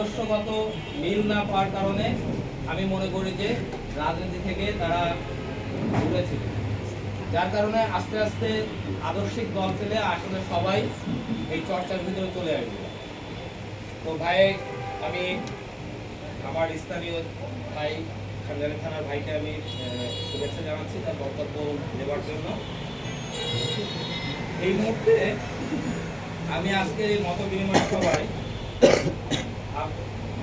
আদর্শগত মিল না পাওয়ার কারণে আমি মনে করি যে রাজনীতি থেকে তারা দূরে ছিল, যার কারণে আস্তে আস্তে আদর্শিক দল পেলে আসলে সবাই এই চর্চার ভিতরে চলে আসবে। তো ভাই, আমি আমার স্থানীয় ভাই খানজানি থানার ভাইকে আমি শুভেচ্ছা জানাচ্ছি তার বক্তব্য দেওয়ার জন্য। এই মুহূর্তে আমি আজকে এই মত বিনিময় সভায়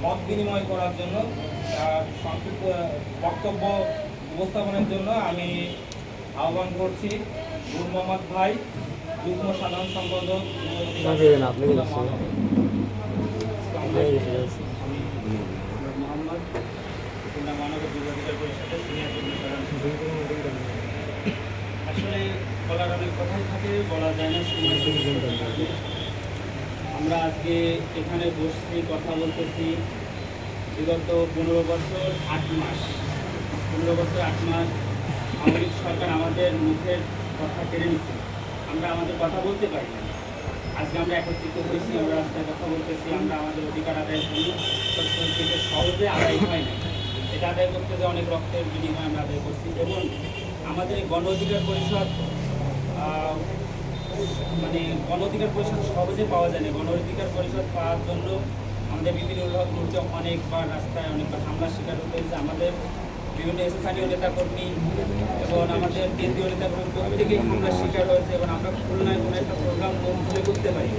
মত বিনিময় করার জন্য সংক্ষিপ্ত বক্তব্য উপস্থাপনের জন্য আমি আহ্বান করছি নূর মোহাম্মদ ভাই, যুগ্ম সাধারণ সম্পাদক আসলে বলার অনেক কথাই থাকে, বলা যায় না সময়। আমরা আজকে এখানে বসছি, কথা বলতেছি বিগত 15 বছর 8 মাস আওয়ামী লীগ সরকার আমাদের মুখের কথা কেড়ে নিচ্ছে। আমরা আমাদের কথা বলতে পারি না। আজকে আমরা একত্রিত হয়েছি, আমরা রাস্তায় কথা বলতেছি, আমরা আমাদের অধিকার আদায়ের জন্য থেকে সহজে আদায় হয় না। এটা আদায় করতে যে অনেক রক্তের বিনিময় আমরা আদায় করছি। এবং আমাদের গণ অধিকার পরিষদ গণ অধিকার পরিষদ সহজে পাওয়া যায় না। গণ অধিকার পরিষদ পাওয়ার জন্য আমাদের বিভিন্ন লোককে অনেকবার রাস্তায় অনেকবার হামলার শিকার হতে হয়েছে। আমাদের বিভিন্ন স্থানীয় নেতাকর্মী এবং আমাদের কেন্দ্রীয় নেতাকর্মী প্রত্যেকেই হামলার শিকার হয়েছে। এবং আমরা খুলনায় কোনো একটা প্রোগ্রাম করতে পারি।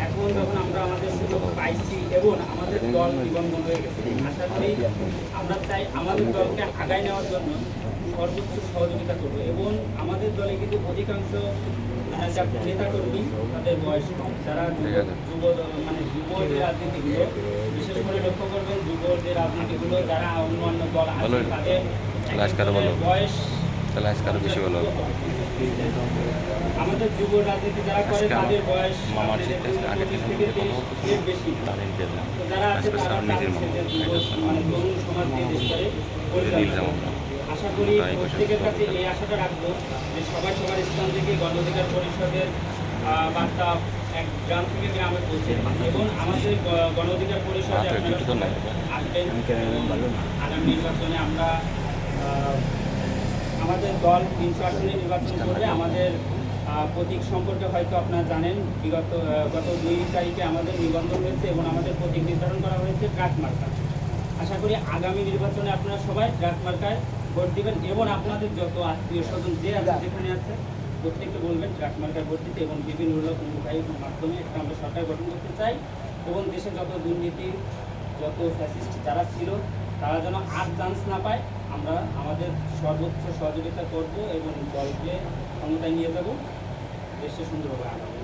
এখন যখন আমরা আমাদের সুযোগ পাইছি এবং আমাদের দল নিবন্ধন হয়ে গেছে, আশা করি আমরা চাই আমাদের দলকে আগায় নেওয়ার জন্য সর্বোচ্চ সহযোগিতা করবো। এবং আমাদের দলে কিন্তু অধিকাংশ নেতাকর্মী তাদের বয়স কম, যারা যুব যে রাজনীতিগুলো, বিশেষ করে লক্ষ্য করবেন যুব যে রাজনীতিগুলো যারা অন্যান্য দল আছে তাদের বয়স আমাদের যুব রাজনীতি যারা করে তাদের বয়স 25 থেকে 30 বেশি। যারা আছে তারা তরুণ সমাজ দিয়ে দেশ করে পরিচালনা। আশা করি প্রত্যেকের কাছে এই আশাটা রাখবো যে সবাই সবার স্থান থেকে গণ অধিকার পরিষদের বার্তা এক গ্রাম থেকে গ্রামে পৌঁছে এবং আমাদের গণ অধিকার পরিষদে আপনারা আসবেন। আগামী নির্বাচনে আমরা আমাদের দল 300 আসনে নির্বাচন করবে। আমাদের প্রতীক সম্পর্কে হয়তো আপনারা জানেন, গত 2 তারিখে আমাদের নিবন্ধন হয়েছে এবং আমাদের প্রতীক নির্ধারণ করা হয়েছে ট্রাক মার্কা। আশা করি আগামী নির্বাচনে আপনারা সবাই ট্রাক মার্কায় ভোট দিবেন এবং আপনাদের যত আত্মীয় স্বজন যে আছে যেখানে আছে প্রত্যেককে বলবেন ট্রাক মার্কায় ভোট দিতে। এবং বিভিন্ন উপায়ের মাধ্যমে একটা আমরা সরকার গঠন করতে চাই এবং দেশে যত দুর্নীতি, যত ফ্যাসিস্ট যারা ছিল তারা যেন আর চান্স না পায়। আমরা আমাদের সর্বোচ্চ সহযোগিতা করব এবং দলকে ক্ষমতায় নিয়ে যাব, দেশে সুন্দরভাবে আগাবো।